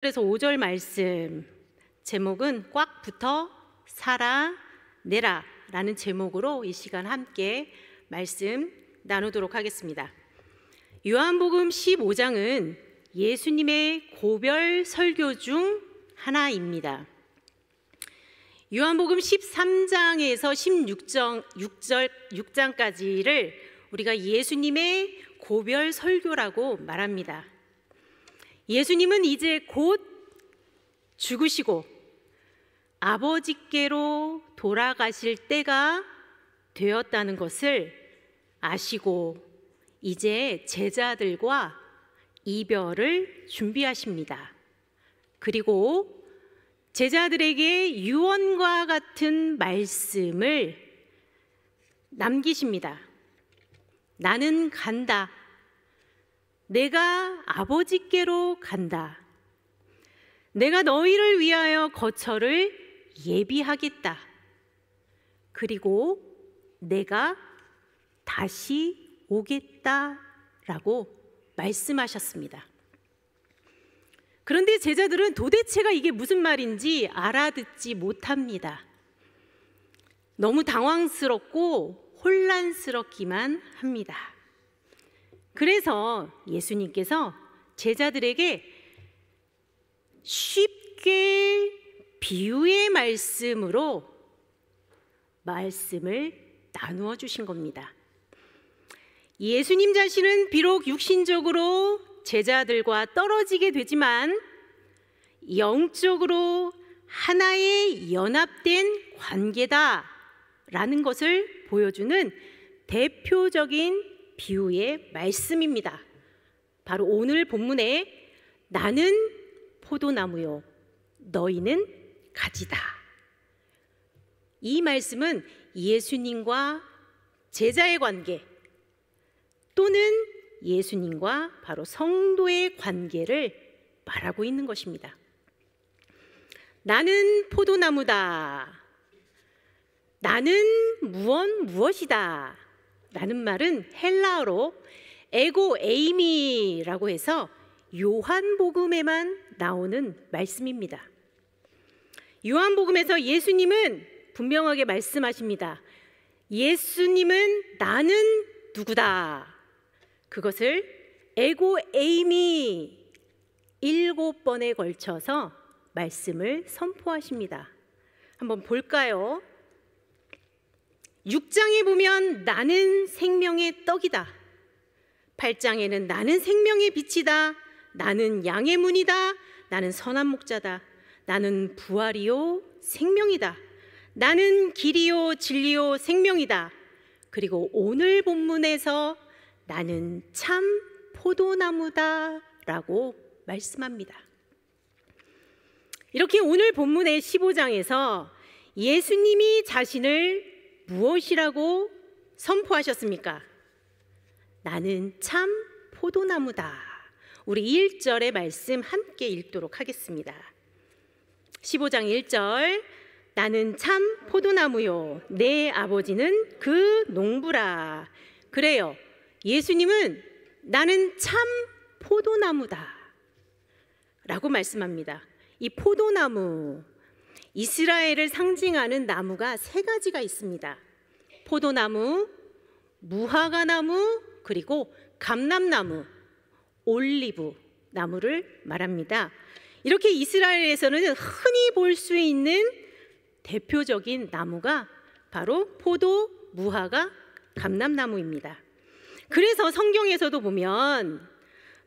그래서 5절 말씀 제목은 꽉 붙어 살아내라 라는 제목으로 이 시간 함께 말씀 나누도록 하겠습니다. 요한복음 15장은 예수님의 고별 설교 중 하나입니다. 요한복음 13장에서 16장까지를 우리가 예수님의 고별 설교라고 말합니다. 예수님은 이제 곧 죽으시고 아버지께로 돌아가실 때가 되었다는 것을 아시고 이제 제자들과 이별을 준비하십니다. 그리고 제자들에게 유언과 같은 말씀을 남기십니다. 나는 간다. 내가 아버지께로 간다. 내가 너희를 위하여 거처를 예비하겠다. 그리고 내가 다시 오겠다라고 말씀하셨습니다. 그런데 제자들은 도대체가 이게 무슨 말인지 알아듣지 못합니다. 너무 당황스럽고 혼란스럽기만 합니다. 그래서 예수님께서 제자들에게 쉽게 비유의 말씀으로 말씀을 나누어 주신 겁니다. 예수님 자신은 비록 육신적으로 제자들과 떨어지게 되지만 영적으로 하나의 연합된 관계다라는 것을 보여주는 대표적인 비유의 말씀입니다. 바로 오늘 본문에 나는 포도나무요 너희는 가지다. 이 말씀은 예수님과 제자의 관계 또는 예수님과 바로 성도의 관계를 말하고 있는 것입니다. 나는 포도나무다. 나는 무엇이다. 라는 말은 헬라어로 에고 에이미라고 해서 요한복음에만 나오는 말씀입니다. 요한복음에서 예수님은 분명하게 말씀하십니다. 예수님은 나는 누구다. 그것을 에고 에이미 7번에 걸쳐서 말씀을 선포하십니다. 한번 볼까요? 6장에 보면 나는 생명의 떡이다. 8장에는 나는 생명의 빛이다. 나는 양의 문이다. 나는 선한 목자다. 나는 부활이요 생명이다. 나는 길이요 진리요 생명이다. 그리고 오늘 본문에서 나는 참 포도나무다 라고 말씀합니다. 이렇게 오늘 본문의 15장에서 예수님이 자신을 무엇이라고 선포하셨습니까? 나는 참 포도나무다. 우리 1절의 말씀 함께 읽도록 하겠습니다. 15장 1절 나는 참 포도나무요 내 아버지는 그 농부라. 그래요. 예수님은 나는 참 포도나무다 라고 말씀합니다. 이 포도나무 이스라엘을 상징하는 나무가 3가지가 있습니다. 포도나무, 무화과나무, 그리고 감람나무, 올리브 나무를 말합니다. 이렇게 이스라엘에서는 흔히 볼 수 있는 대표적인 나무가 바로 포도, 무화과, 감람나무입니다. 그래서 성경에서도 보면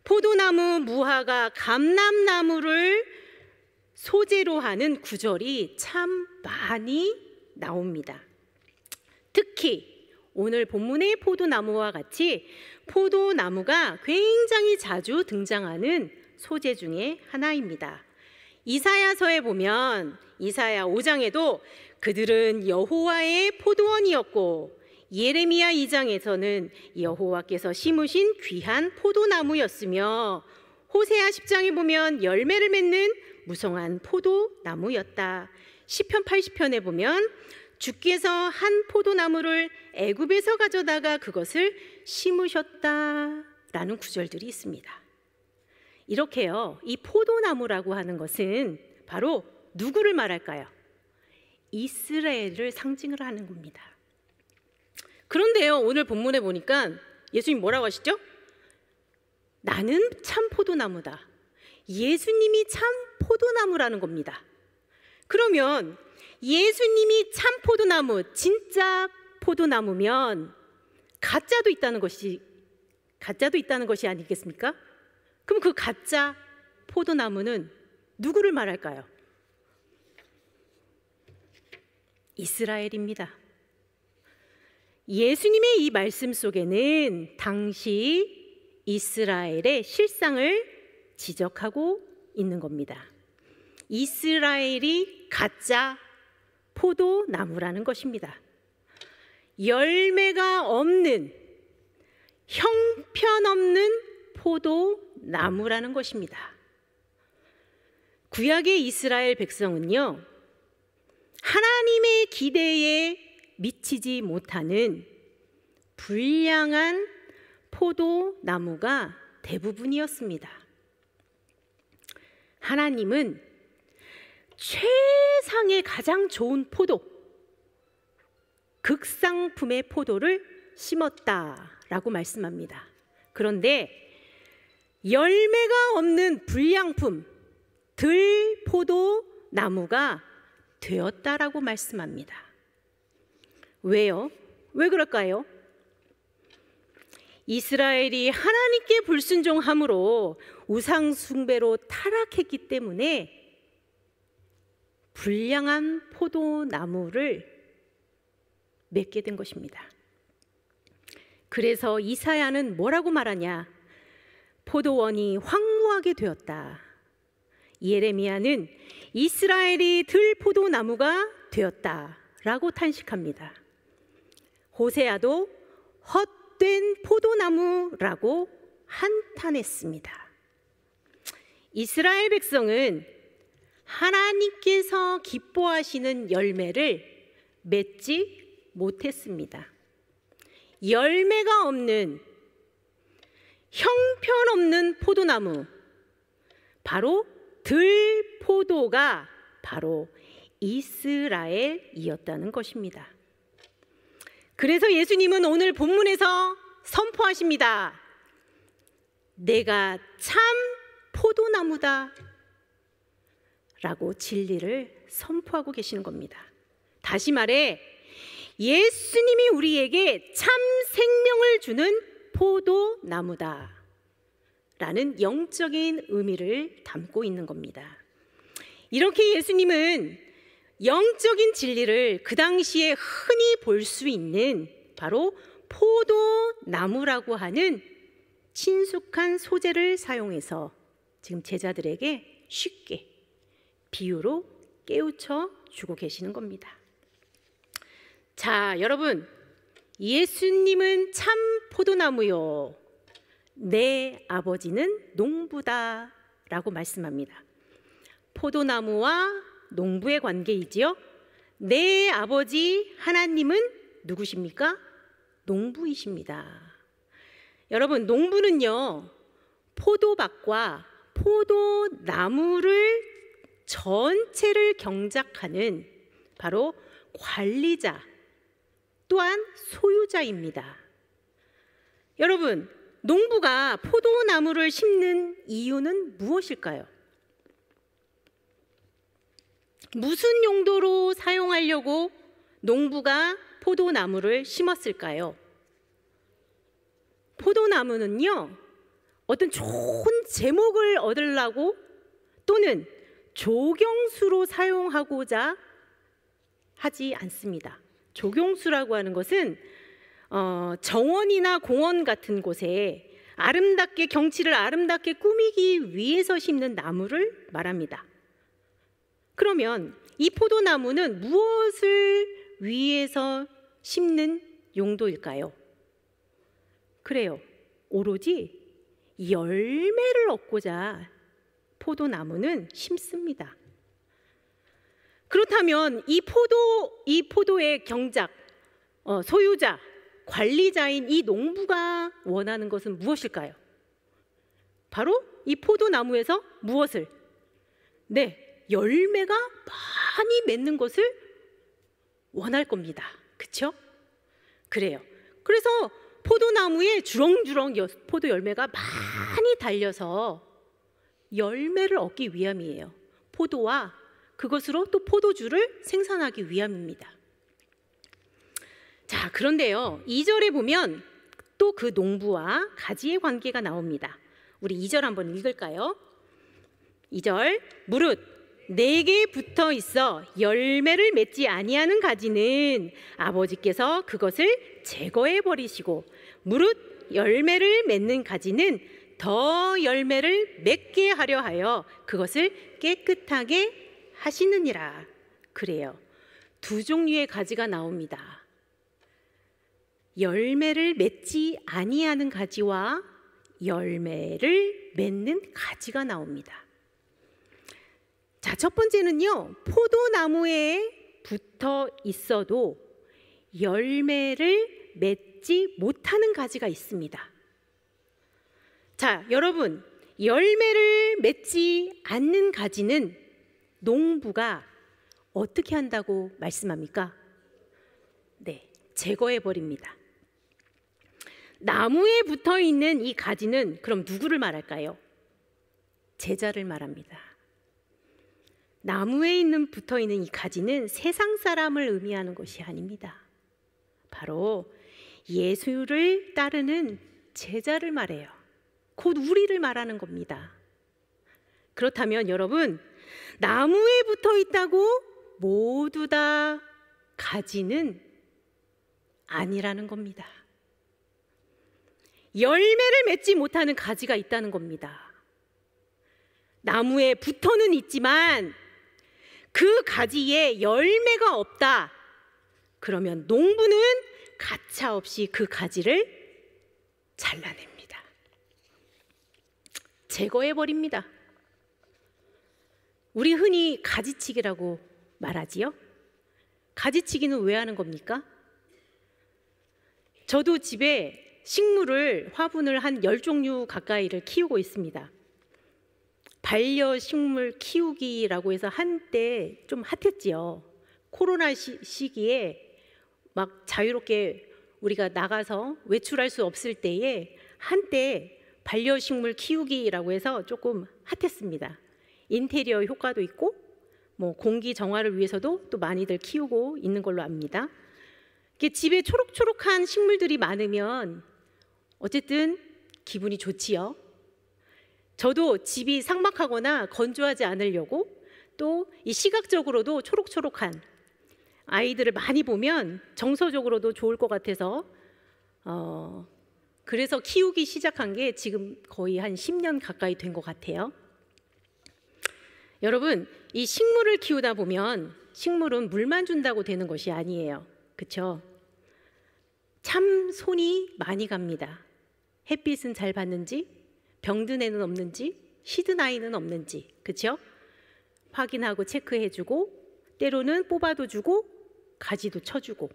포도나무, 무화과, 감람나무를 소재로 하는 구절이 참 많이 나옵니다. 특히 오늘 본문의 포도나무와 같이 포도나무가 굉장히 자주 등장하는 소재 중에 하나입니다. 이사야서에 보면 이사야 5장에도 그들은 여호와의 포도원이었고 예레미야 2장에서는 여호와께서 심으신 귀한 포도나무였으며 호세아 10장에 보면 열매를 맺는 무성한 포도나무였다. 시편 80편에 보면 주께서 한 포도나무를 애굽에서 가져다가 그것을 심으셨다라는 구절들이 있습니다. 이렇게요, 이 포도나무라고 하는 것은 바로 누구를 말할까요? 이스라엘을 상징을 하는 겁니다. 그런데요, 오늘 본문에 보니까 예수님 뭐라고 하시죠? 나는 참 포도나무다. 예수님이 참 포도나무라는 겁니다. 그러면 예수님이 참 포도나무, 진짜 포도나무면 가짜도 있다는 것이 아니겠습니까? 그럼 그 가짜 포도나무는 누구를 말할까요? 이스라엘입니다. 예수님의 이 말씀 속에는 당시 이스라엘의 실상을 지적하고 있는 겁니다. 이스라엘이 가짜 포도나무라는 것입니다. 열매가 없는, 형편없는 포도나무라는 것입니다. 구약의 이스라엘 백성은요, 하나님의 기대에 미치지 못하는 불량한 포도나무가 대부분이었습니다. 하나님은 최상의 가장 좋은 포도, 극상품의 포도를 심었다라고 말씀합니다. 그런데 열매가 없는 불량품, 들포도나무가 되었다라고 말씀합니다. 왜요? 왜 그럴까요? 이스라엘이 하나님께 불순종함으로 우상 숭배로 타락했기 때문에 불량한 포도나무를 맺게 된 것입니다. 그래서 이사야는 뭐라고 말하냐? 포도원이 황무하게 되었다. 예레미야는 이스라엘이 들포도나무가 되었다라고 탄식합니다. 호세아도 헛된 포도나무라고 한탄했습니다. 이스라엘 백성은 하나님께서 기뻐하시는 열매를 맺지 못했습니다. 열매가 없는, 형편없는 포도나무, 바로 들포도가 바로 이스라엘이었다는 것입니다. 그래서 예수님은 오늘 본문에서 선포하십니다. 내가 참 포도나무다 라고 진리를 선포하고 계시는 겁니다. 다시 말해, 예수님이 우리에게 참 생명을 주는 포도나무다 라는 영적인 의미를 담고 있는 겁니다. 이렇게 예수님은 영적인 진리를 그 당시에 흔히 볼 수 있는 바로 포도나무라고 하는 친숙한 소재를 사용해서 지금 제자들에게 쉽게 비유로 깨우쳐 주고 계시는 겁니다. 자, 여러분, 예수님은 참 포도나무요, 내 아버지는 농부다 라고 말씀합니다. 포도나무와 농부의 관계이지요. 내 아버지 하나님은 누구십니까? 농부이십니다. 여러분, 농부는요, 포도밭과 포도나무를 전체를 경작하는 바로 관리자 또한 소유자입니다. 여러분, 농부가 포도나무를 심는 이유는 무엇일까요? 무슨 용도로 사용하려고 농부가 포도나무를 심었을까요? 포도나무는요, 어떤 좋은 제목을 얻으려고 또는 조경수로 사용하고자 하지 않습니다. 조경수라고 하는 것은 정원이나 공원 같은 곳에 아름답게, 경치를 아름답게 꾸미기 위해서 심는 나무를 말합니다. 그러면 이 포도나무는 무엇을 위해서 심는 용도일까요? 그래요, 오로지 열매를 얻고자 포도나무는 심습니다. 그렇다면 이 포도의 경작, 소유자, 관리자인 이 농부가 원하는 것은 무엇일까요? 바로 이 포도나무에서 무엇을? 네, 열매가 많이 맺는 것을 원할 겁니다. 그렇죠? 그래요. 그래서 포도나무에 주렁주렁 포도 열매가 많이 달려서 열매를 얻기 위함이에요. 포도와 그것으로 또 포도주를 생산하기 위함입니다. 자, 그런데요, 2절에 보면 또 그 농부와 가지의 관계가 나옵니다. 우리 2절 한번 읽을까요? 2절, 무릇 내게 붙어 있어 열매를 맺지 아니하는 가지는 아버지께서 그것을 제거해 버리시고, 무릇 열매를 맺는 가지는 더 열매를 맺게 하려 하여 그것을 깨끗하게 하시느니라. 그래요. 두 종류의 가지가 나옵니다. 열매를 맺지 아니하는 가지와 열매를 맺는 가지가 나옵니다. 자, 첫 번째는요, 포도나무에 붙어 있어도 열매를 맺지 못하는 가지가 있습니다. 자, 여러분, 열매를 맺지 않는 가지는 농부가 어떻게 한다고 말씀합니까? 네, 제거해 버립니다. 나무에 붙어 있는 이 가지는 그럼 누구를 말할까요? 제자를 말합니다. 나무에 붙어 있는 이 가지는 세상 사람을 의미하는 것이 아닙니다. 바로 예수를 따르는 제자를 말해요. 곧 우리를 말하는 겁니다. 그렇다면 여러분, 나무에 붙어 있다고 모두 다 가지는 아니라는 겁니다. 열매를 맺지 못하는 가지가 있다는 겁니다. 나무에 붙어는 있지만 그 가지에 열매가 없다. 그러면 농부는 가차없이 그 가지를 잘라냅니다. 제거해버립니다. 우리 흔히 가지치기라고 말하지요. 가지치기는 왜 하는 겁니까? 저도 집에 식물을, 화분을 한 10종류 가까이를 키우고 있습니다. 반려식물 키우기라고 해서 한때 좀 핫했지요. 코로나 시기에 막 자유롭게 우리가 나가서 외출할 수 없을 때에 한때 반려식물 키우기라고 해서 조금 핫했습니다. 인테리어 효과도 있고 뭐 공기 정화를 위해서도 또 많이들 키우고 있는 걸로 압니다. 집에 초록초록한 식물들이 많으면 어쨌든 기분이 좋지요. 저도 집이 삭막하거나 건조하지 않으려고 또 이 시각적으로도 초록초록한 아이들을 많이 보면 정서적으로도 좋을 것 같아서 그래서 키우기 시작한 게 지금 거의 한 10년 가까이 된 것 같아요. 여러분, 이 식물을 키우다 보면 식물은 물만 준다고 되는 것이 아니에요. 그렇죠? 참 손이 많이 갑니다. 햇빛은 잘 받는지, 병든 애는 없는지, 시든 아이는 없는지, 그렇죠? 확인하고 체크해주고, 때로는 뽑아도 주고, 가지도 쳐주고,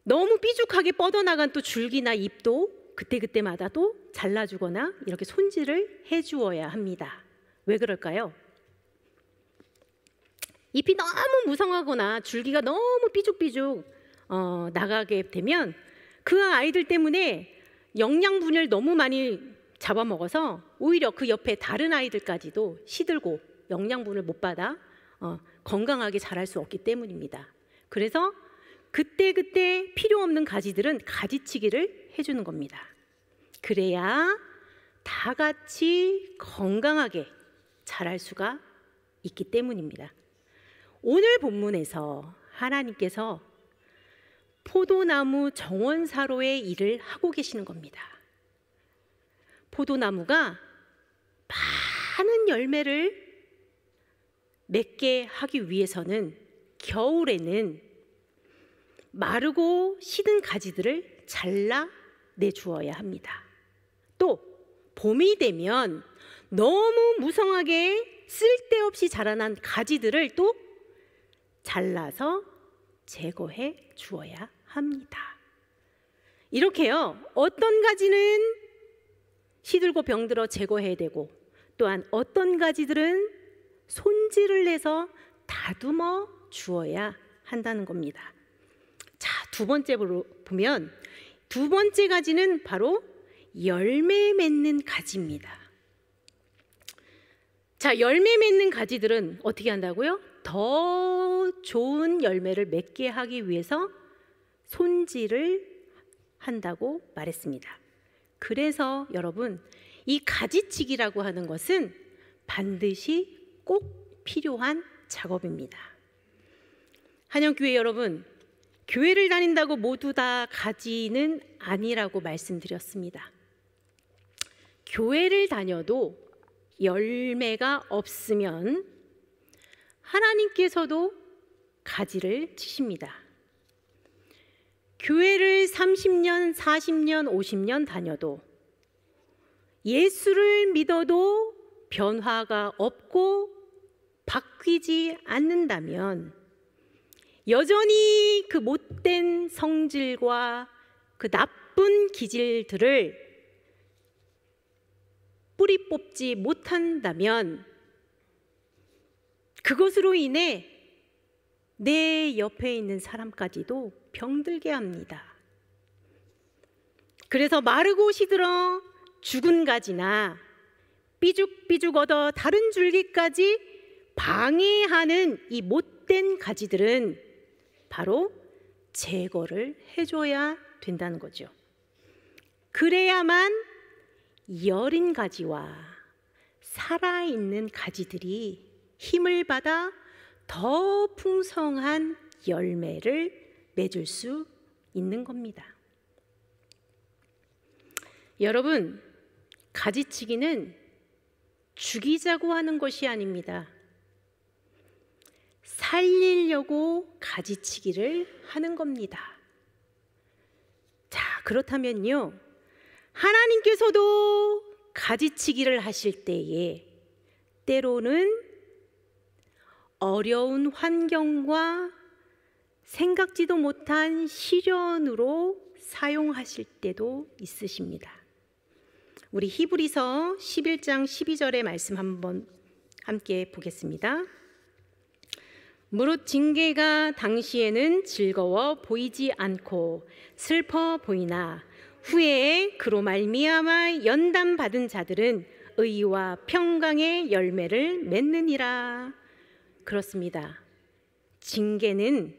너무 삐죽하게 뻗어나간 또 줄기나 잎도 그때그때마다 또 잘라주거나 이렇게 손질을 해주어야 합니다. 왜 그럴까요? 잎이 너무 무성하거나 줄기가 너무 삐죽삐죽 나가게 되면 그 아이들 때문에 영양분을 너무 많이 잡아먹어서 오히려 그 옆에 다른 아이들까지도 시들고 영양분을 못 받아 건강하게 자랄 수 없기 때문입니다. 그래서 그때그때 필요 없는 가지들은 가지치기를 해주는 겁니다. 그래야 다 같이 건강하게 자랄 수가 있기 때문입니다. 오늘 본문에서 하나님께서 포도나무 정원사로의 일을 하고 계시는 겁니다. 포도나무가 많은 열매를 맺게 하기 위해서는 겨울에는 마르고 시든 가지들을 잘라내 주어야 합니다. 또 봄이 되면 너무 무성하게 쓸데없이 자라난 가지들을 또 잘라서 제거해 주어야 합니다. 이렇게요, 어떤 가지는 시들고 병들어 제거해야 되고, 또한 어떤 가지들은 손질을 해서 다듬어 주어야 한다는 겁니다. 자, 두 번째로 보면 두 번째 가지는 바로 열매 맺는 가지입니다. 자, 열매 맺는 가지들은 어떻게 한다고요? 더 좋은 열매를 맺게 하기 위해서 손질을 한다고 말했습니다. 그래서 여러분, 이 가지치기라고 하는 것은 반드시 꼭 필요한 작업입니다. 한영교회 여러분, 교회를 다닌다고 모두 다 가지는 아니라고 말씀드렸습니다. 교회를 다녀도 열매가 없으면 하나님께서도 가지를 치십니다. 교회를 30년, 40년, 50년 다녀도 예수를 믿어도 변화가 없고 바뀌지 않는다면 여전히 그 못된 성질과 그 나쁜 기질들을 뿌리 뽑지 못한다면 그것으로 인해 내 옆에 있는 사람까지도 병들게 합니다. 그래서 마르고 시들어 죽은 가지나 삐죽삐죽 얻어 다른 줄기까지 방해하는 이 못된 가지들은 바로 제거를 해줘야 된다는 거죠. 그래야만 여린 가지와 살아있는 가지들이 힘을 받아 더 풍성한 열매를 맺을 수 있는 겁니다. 여러분, 가지치기는 죽이자고 하는 것이 아닙니다. 살리려고 가지치기를 하는 겁니다. 자, 그렇다면요, 하나님께서도 가지치기를 하실 때에 때로는 어려운 환경과 생각지도 못한 시련으로 사용하실 때도 있으십니다. 우리 히브리서 11장 12절의 말씀 한번 함께 보겠습니다. 무릇 징계가 당시에는 즐거워 보이지 않고 슬퍼 보이나 후에 그로 말미암아 연단 받은 자들은 의와 평강의 열매를 맺느니라. 그렇습니다. 징계는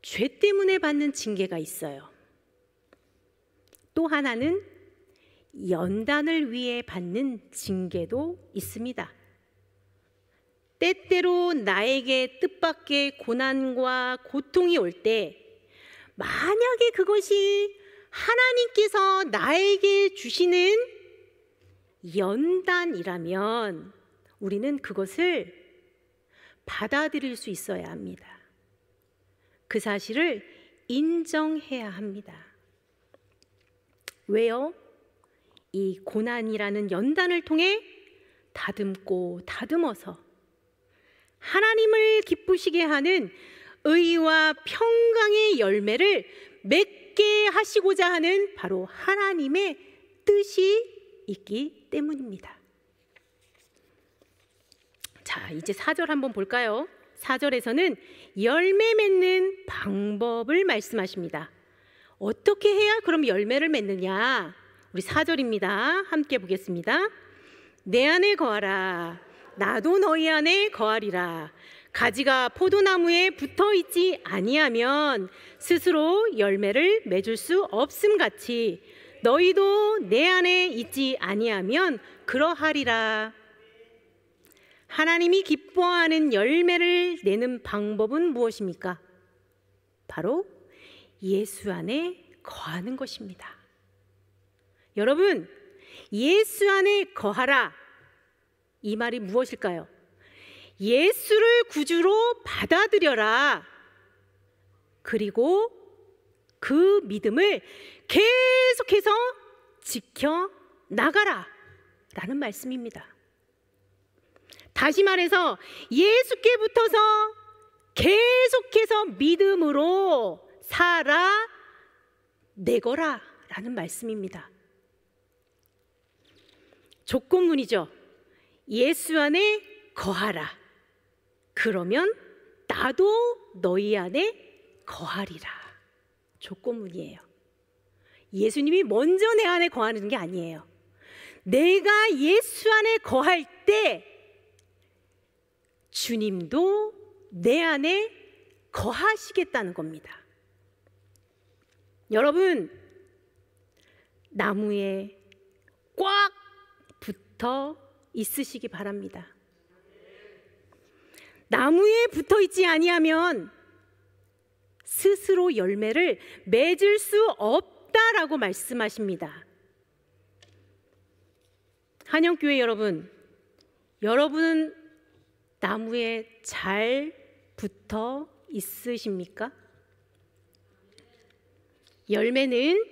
죄 때문에 받는 징계가 있어요. 또 하나는 연단을 위해 받는 징계도 있습니다. 때때로 나에게 뜻밖의 고난과 고통이 올 때 만약에 그것이 하나님께서 나에게 주시는 연단이라면 우리는 그것을 받아들일 수 있어야 합니다. 그 사실을 인정해야 합니다. 왜요? 이 고난이라는 연단을 통해 다듬고 다듬어서 하나님을 기쁘시게 하는 의와 평강의 열매를 맺게 하시고자 하는 바로 하나님의 뜻이 있기 때문입니다. 자, 이제 4절 한번 볼까요? 4절에서는 열매 맺는 방법을 말씀하십니다. 어떻게 해야 그럼 열매를 맺느냐? 우리 4절입니다. 함께 보겠습니다. 내 안에 거하라. 나도 너희 안에 거하리라. 가지가 포도나무에 붙어 있지 아니하면 스스로 열매를 맺을 수 없음 같이 너희도 내 안에 있지 아니하면 그러하리라. 하나님이 기뻐하는 열매를 내는 방법은 무엇입니까? 바로 예수 안에 거하는 것입니다. 여러분, 예수 안에 거하라. 이 말이 무엇일까요? 예수를 구주로 받아들여라. 그리고 그 믿음을 계속해서 지켜 나가라. 라는 말씀입니다. 다시 말해서 예수께 붙어서 계속해서 믿음으로 살아내거라 라는 말씀입니다. 조건문이죠. 예수 안에 거하라. 그러면 나도 너희 안에 거하리라. 조건문이에요. 예수님이 먼저 내 안에 거하는 게 아니에요. 내가 예수 안에 거할 때 주님도 내 안에 거하시겠다는 겁니다. 여러분, 나무에 꽉 붙어 있으시기 바랍니다. 나무에 붙어 있지 아니하면 스스로 열매를 맺을 수 없다라고 말씀하십니다. 한영교회 여러분, 여러분은 나무에 잘 붙어 있으십니까? 열매는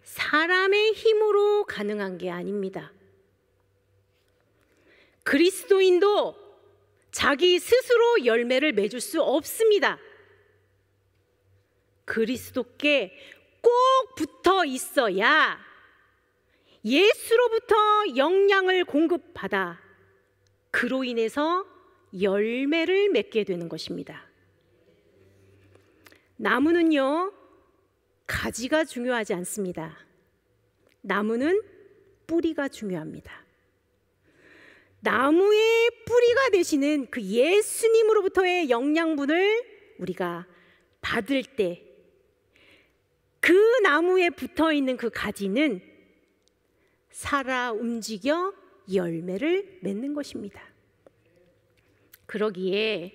사람의 힘으로 가능한 게 아닙니다. 그리스도인도 자기 스스로 열매를 맺을 수 없습니다. 그리스도께 꼭 붙어 있어야 예수로부터 영향을 공급받아 그로 인해서 열매를 맺게 되는 것입니다. 나무는요, 가지가 중요하지 않습니다. 나무는 뿌리가 중요합니다. 나무의 뿌리가 되시는 그 예수님으로부터의 영양분을 우리가 받을 때 그 나무에 붙어 있는 그 가지는 살아 움직여 열매를 맺는 것입니다. 그러기에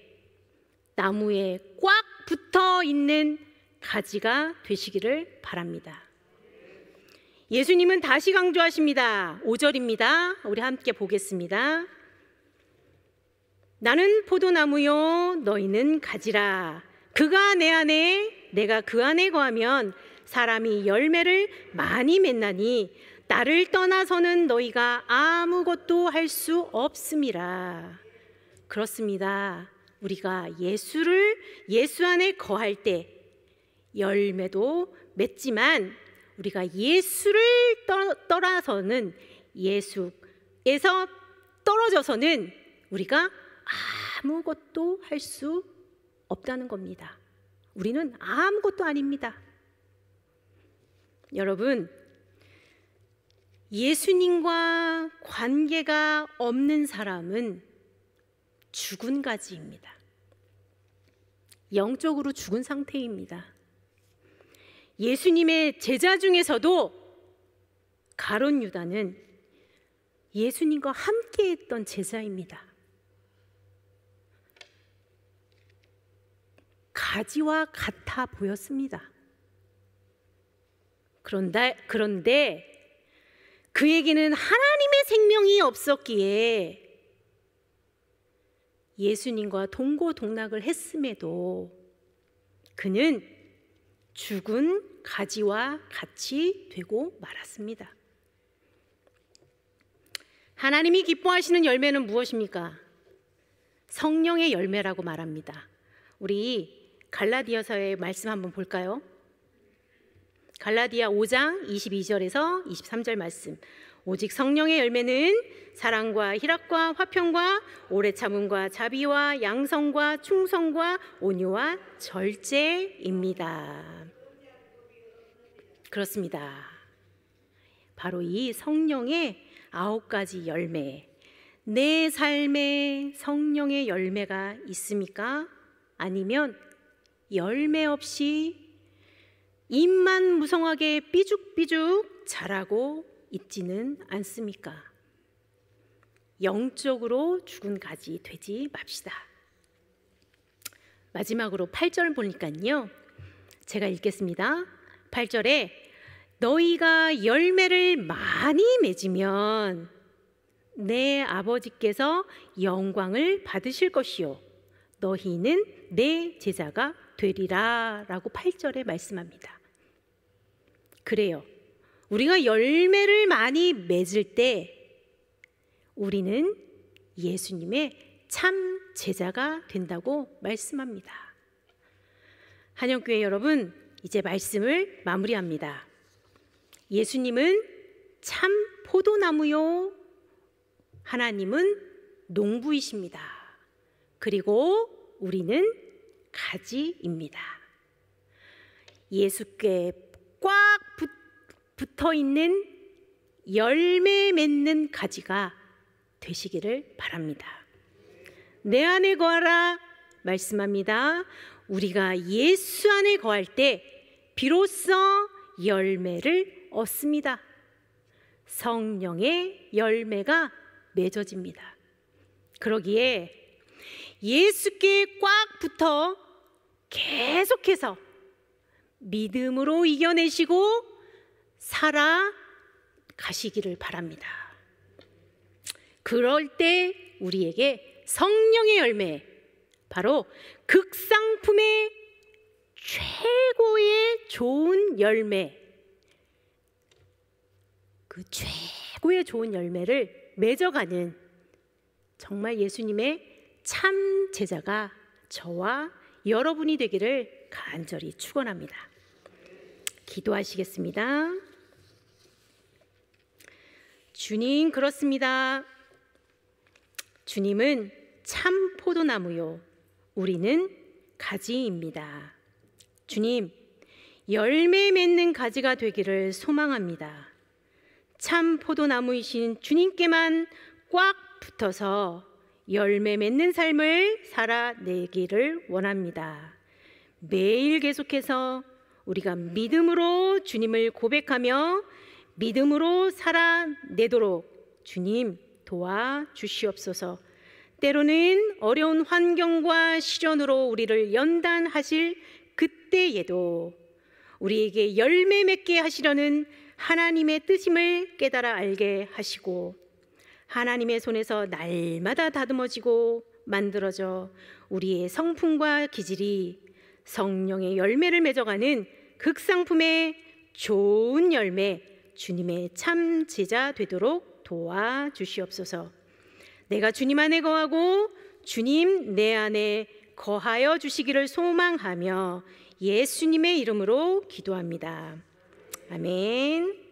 나무에 꽉 붙어 있는 가지가 되시기를 바랍니다. 예수님은 다시 강조하십니다. 5절입니다. 우리 함께 보겠습니다. 나는 포도나무요 너희는 가지라. 그가 내 안에 내가 그 안에 거하면 사람이 열매를 많이 맺나니 나를 떠나서는 너희가 아무것도 할 수 없음이라. 그렇습니다. 우리가 예수 안에 거할 때 열매도 맺지만 우리가 예수를 떠나서는 예수에서 떨어져서는 우리가 아무것도 할 수 없다는 겁니다. 우리는 아무것도 아닙니다. 여러분, 예수님과 관계가 없는 사람은 죽은 가지입니다. 영적으로 죽은 상태입니다. 예수님의 제자 중에서도 가룟 유다는 예수님과 함께 했던 제자입니다. 가지와 같아 보였습니다. 그런데 그에게는 하나님의 생명이 없었기에 예수님과 동고동락을 했음에도 그는 죽은 가지와 같이 되고 말았습니다. 하나님이 기뻐하시는 열매는 무엇입니까? 성령의 열매라고 말합니다. 우리 갈라디아서의 말씀 한번 볼까요? 갈라디아 5장 22절에서 23절 말씀. 오직 성령의 열매는 사랑과 희락과 화평과 오래 참음과 자비와 양성과 충성과 온유와 절제입니다. 그렇습니다. 바로 이 성령의 9가지 열매. 내 삶에 성령의 열매가 있습니까? 아니면 열매 없이 잎만 무성하게 삐죽삐죽 자라고 있지는 않습니까? 영적으로 죽은 가지 되지 맙시다. 마지막으로 8절 보니까요, 제가 읽겠습니다. 8절에 너희가 열매를 많이 맺으면 내 아버지께서 영광을 받으실 것이요 너희는 내 제자가 되리라 라고 8절에 말씀합니다. 그래요. 우리가 열매를 많이 맺을 때 우리는 예수님의 참 제자가 된다고 말씀합니다. 한영교회 여러분, 이제 말씀을 마무리합니다. 예수님은 참 포도나무요 하나님은 농부이십니다. 그리고 우리는 가지입니다. 예수께 꽉 붙어 있는 열매 맺는 가지가 되시기를 바랍니다. 내 안에 거하라 말씀합니다. 우리가 예수 안에 거할 때 비로소 열매를 얻습니다. 성령의 열매가 맺어집니다. 그러기에 예수께 꽉 붙어 계속해서 믿음으로 이겨내시고 살아가시기를 바랍니다. 그럴 때 우리에게 성령의 열매, 바로 극상품의 최고의 좋은 열매, 그 최고의 좋은 열매를 맺어가는 정말 예수님의 참 제자가 저와 여러분이 되기를 간절히 축원합니다. 기도하시겠습니다. 주님, 그렇습니다. 주님은 참 포도나무요, 우리는 가지입니다. 주님, 열매 맺는 가지가 되기를 소망합니다. 참 포도나무이신 주님께만 꽉 붙어서 열매 맺는 삶을 살아내기를 원합니다. 매일 계속해서 우리가 믿음으로 주님을 고백하며 믿음으로 살아내도록 주님 도와주시옵소서. 때로는 어려운 환경과 시련으로 우리를 연단하실 그때에도 우리에게 열매 맺게 하시려는 하나님의 뜻임을 깨달아 알게 하시고, 하나님의 손에서 날마다 다듬어지고 만들어져 우리의 성품과 기질이 성령의 열매를 맺어가는 극상품의 좋은 열매, 주님의 참 제자 되도록 도와주시옵소서. 내가 주님 안에 거하고 주님 내 안에 거하여 주시기를 소망하며 예수님의 이름으로 기도합니다. 아멘.